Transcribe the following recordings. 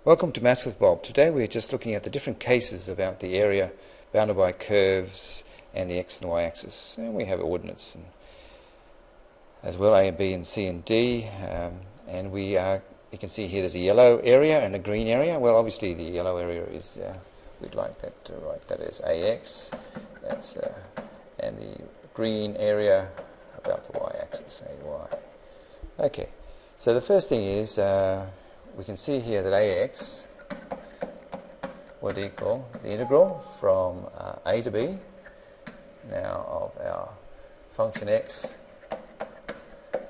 Welcome to Maths with Bob. Today we're just looking at the different cases about the area bounded by curves and the x and y axis. And we have ordinates and as well, A and B and C and D. And you can see here there's a yellow area and a green area. Well, obviously the yellow area is, we'd like that to write that as AX. That's, and the green area about the y-axis, AY. Okay, so the first thing is, we can see here that AX would equal the integral from A to B, now of our function x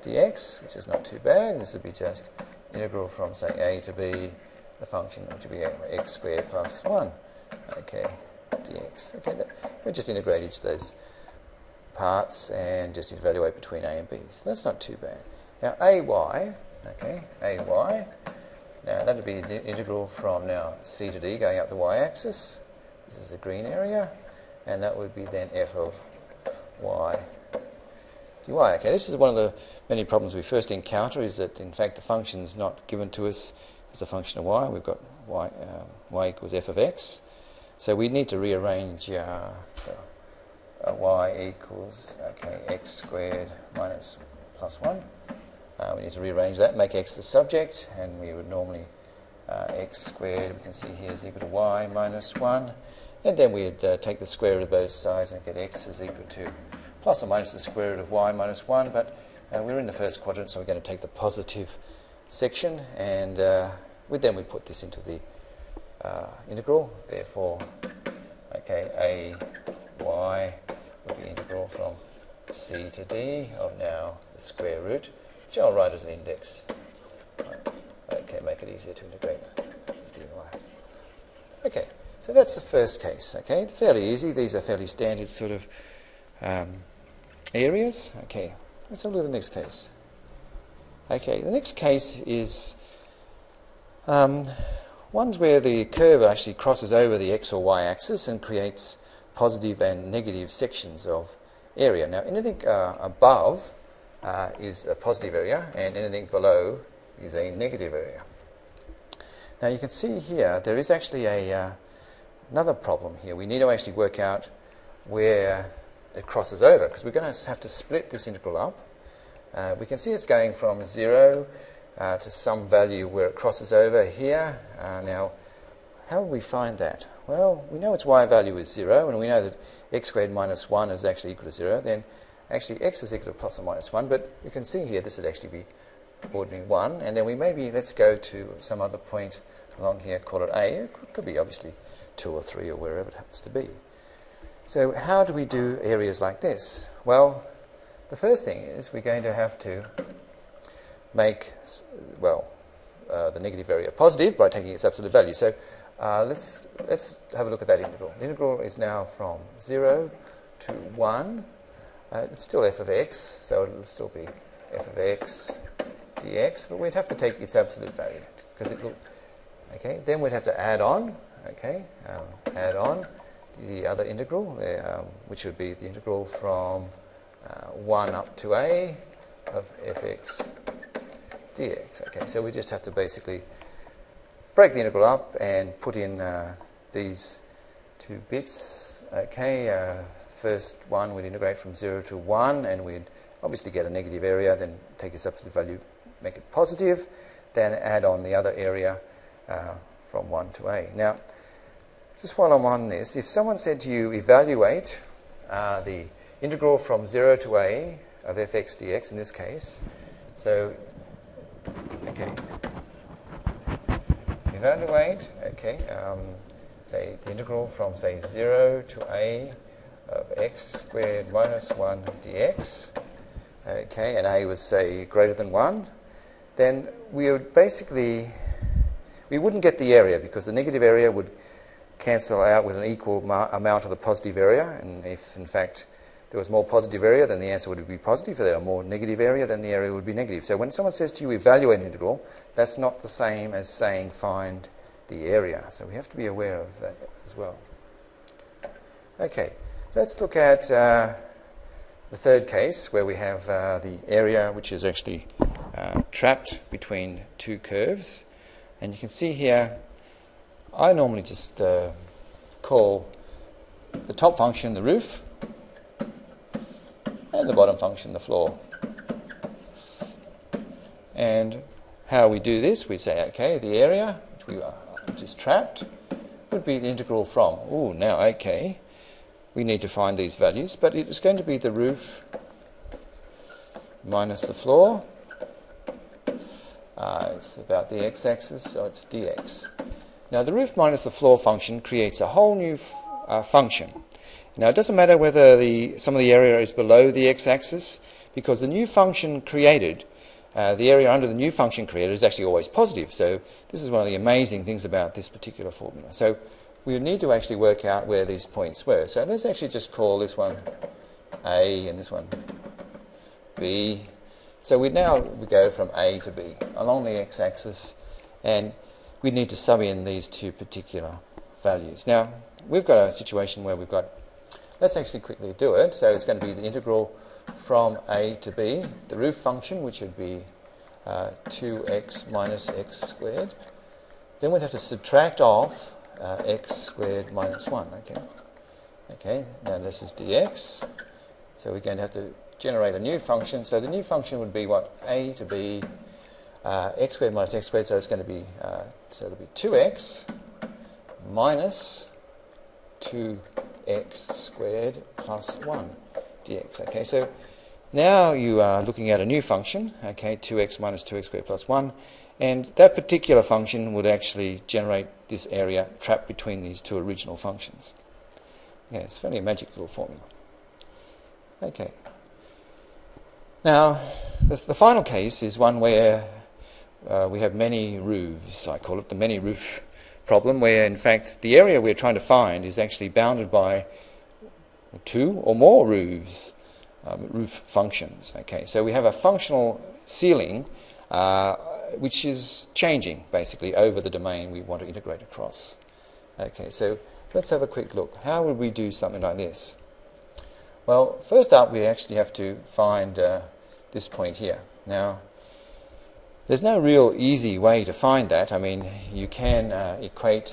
dx, which is not too bad. This would be just integral from, say, A to B, the function which would be x squared plus 1, okay, dx. Okay, we just integrate each of those parts and just evaluate between A and B. So that's not too bad. Now AY, okay, AY, now that would be the integral from now C to D going up the y-axis. This is the green area, and that would be then f of y dy. Okay, this is one of the many problems we first encounter, is that in fact the function is not given to us as a function of y. We've got y equals f of x. So we need to rearrange, y equals, okay, x squared minus plus 1. We need to rearrange that, make x the subject, and we would normally x squared, we can see here, is equal to y minus 1. And then we'd take the square root of both sides and get x is equal to plus or minus the square root of y minus 1. But we're in the first quadrant, so we're going to take the positive section, and then we put this into the integral. Therefore, okay, AY will be integral from C to D of now the square root, which I'll write as an index. Okay, make it easier to integrate dy. Okay, so that's the first case. Okay, fairly easy. These are fairly standard sort of areas. Okay, let's have a look at the next case. Okay, the next case is ones where the curve actually crosses over the x or y axis and creates positive and negative sections of area. Now, anything above is a positive area, and anything below is a negative area. Now, you can see here there is actually another problem here. We need to actually work out where it crosses over, because we're going to have to split this integral up. We can see it's going from 0 to some value where it crosses over here. Now, how do we find that? Well, we know its y value is 0, and we know that x squared minus 1 is actually equal to 0. Then actually x is equal to plus or minus 1, but you can see here this would actually be ordinary 1. And then let's go to some other point along here, call it A. It could be obviously 2 or 3 or wherever it happens to be. So how do we do areas like this? Well, the first thing is we're going to have to make, the negative area positive by taking its absolute value. So let's have a look at that integral. The integral is now from 0 to 1. It's still f of x, so it'll still be f of x dx, but we'd have to take its absolute value, because it will, okay, then we'd have to add on, okay, add on the other integral, which would be the integral from 1 up to a of fx dx. Okay, so we just have to basically break the integral up and put in these two bits. Okay, first one we'd integrate from 0 to 1, and we'd obviously get a negative area, then take its absolute value, make it positive, then add on the other area from 1 to a. Now, just while I'm on this, if someone said to you, evaluate the integral from 0 to a of fx dx in this case, so, okay, evaluate, okay, say the integral from, say, 0 to a of x squared minus 1 dx, okay, and a was, say, greater than 1, then we would basically, we wouldn't get the area, because the negative area would cancel out with an equal amount of the positive area, and if, in fact, there was more positive area, then the answer would be positive. If there were more negative area, then the area would be negative. So when someone says to you, evaluate an integral, that's not the same as saying find the area. So we have to be aware of that as well. Okay, let's look at the third case, where we have the area which is actually trapped between two curves. And you can see here, I normally just call the top function the roof, and the bottom function the floor. And how we do this, we say, okay, the area which is trapped would be the integral from, now, okay, we need to find these values, but it's going to be the roof minus the floor. It's about the x-axis, so it's dx. Now, the roof minus the floor function creates a whole new function. Now, it doesn't matter whether some of the area is below the x-axis, because the new function created, the area under the new function created, is actually always positive. So this is one of the amazing things about this particular formula. So we would need to actually work out where these points were. So let's actually just call this one A and this one B. So we go from A to B along the x-axis, and we need to sub in these two particular values. Now, we've got a situation where let's actually quickly do it. So it's going to be the integral from A to B, the roof function, which would be 2x minus x squared. Then we'd have to subtract off x squared minus 1. Okay, now this is dx. So we're going to have to generate a new function. So the new function would be what? A to B, x squared minus x squared. So it's going to be, so it'll be 2x minus 2x squared plus 1 dx. Okay, so now you are looking at a new function, okay, 2x minus 2x squared plus 1, and that particular function would actually generate this area trapped between these two original functions. Okay, it's fairly a magic little formula. Okay. Now, the final case is one where we have many roofs. I call it the many roof problem, where in fact the area we're trying to find is actually bounded by two or more roofs, roof functions. Okay, so we have a functional ceiling which is changing basically over the domain we want to integrate across. Okay, so let's have a quick look. How would we do something like this? Well, first up we actually have to find this point here. Now, there's no real easy way to find that. I mean, you can equate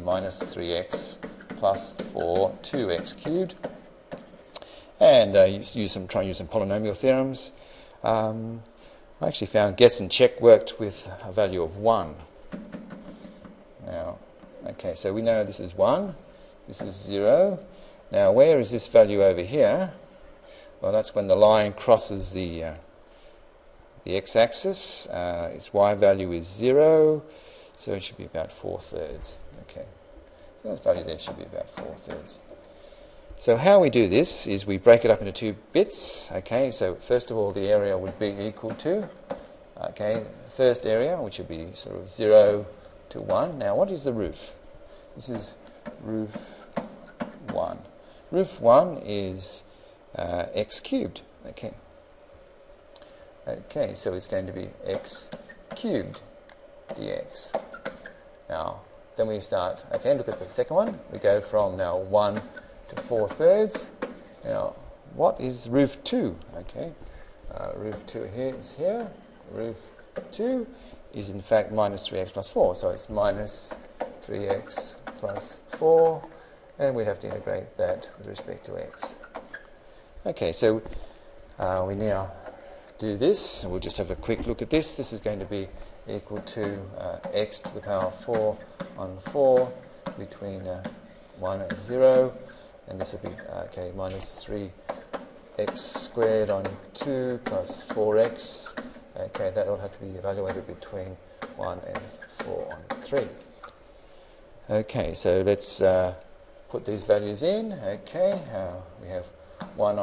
minus 3x plus 4 2x cubed, and try and use some polynomial theorems. I actually found guess and check worked with a value of 1. Now, okay, so we know this is 1, this is 0. Now, where is this value over here? Well, that's when the line crosses the x-axis. Its y value is 0, so it should be about 4/3. Okay, so that value there should be about 4/3. So how we do this is we break it up into 2 bits. Okay, so first of all, the area would be equal to, the first area, which would be sort of 0 to 1. Now, what is the roof? This is roof 1. Roof 1 is x cubed. Okay, so it's going to be x cubed dx. Now, then we start, look at the second one. We go from now 1 to 4/3. Now, what is roof 2? Roof 2 is here. Roof 2 is in fact minus 3x plus 4. So it's minus 3x plus 4. And we have to integrate that with respect to x. Okay, so we now do this. We'll just have a quick look at this. This is going to be equal to x to the power 4 on 4 between 1 and 0. And this will be, minus 3x squared on 2 plus 4x. Okay, that will have to be evaluated between 1 and 4 on 3. Okay, so let's put these values in. Okay, we have 1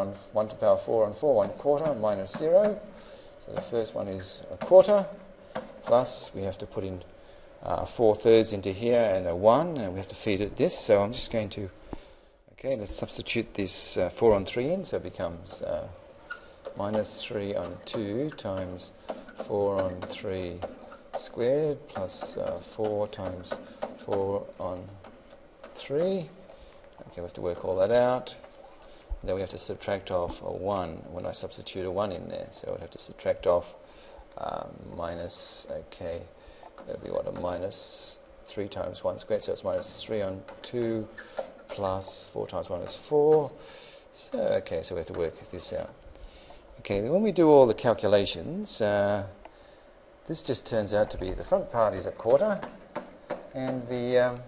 to the power 4 on 4, 1/4 minus 0. So the first one is 1/4, plus we have to put in 4/3 into here and a 1, and we have to feed it this. So I'm just going to, let's substitute this 4 on 3 in, so it becomes minus 3 on 2 times 4 on 3 squared plus 4 times 4 on 3. Okay, we have to work all that out. And then we have to subtract off a 1 when I substitute a 1 in there. So I'd have to subtract off minus, That'll be what, a minus 3 times 1 squared, so it's minus 3 on 2 plus 4 times 1 is 4. So, okay, so we have to work this out. Okay, when we do all the calculations, this just turns out to be, the front part is a quarter, and the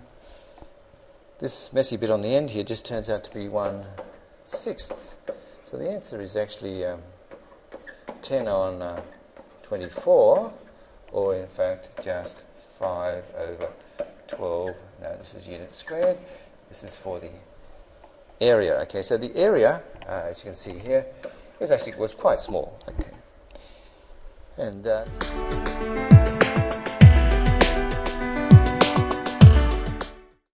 this messy bit on the end here just turns out to be 1/6. So the answer is actually 10 on 24, or in fact just 5/12. Now this is units squared. This is for the area. Okay, so the area, as you can see here, was quite small. Okay, and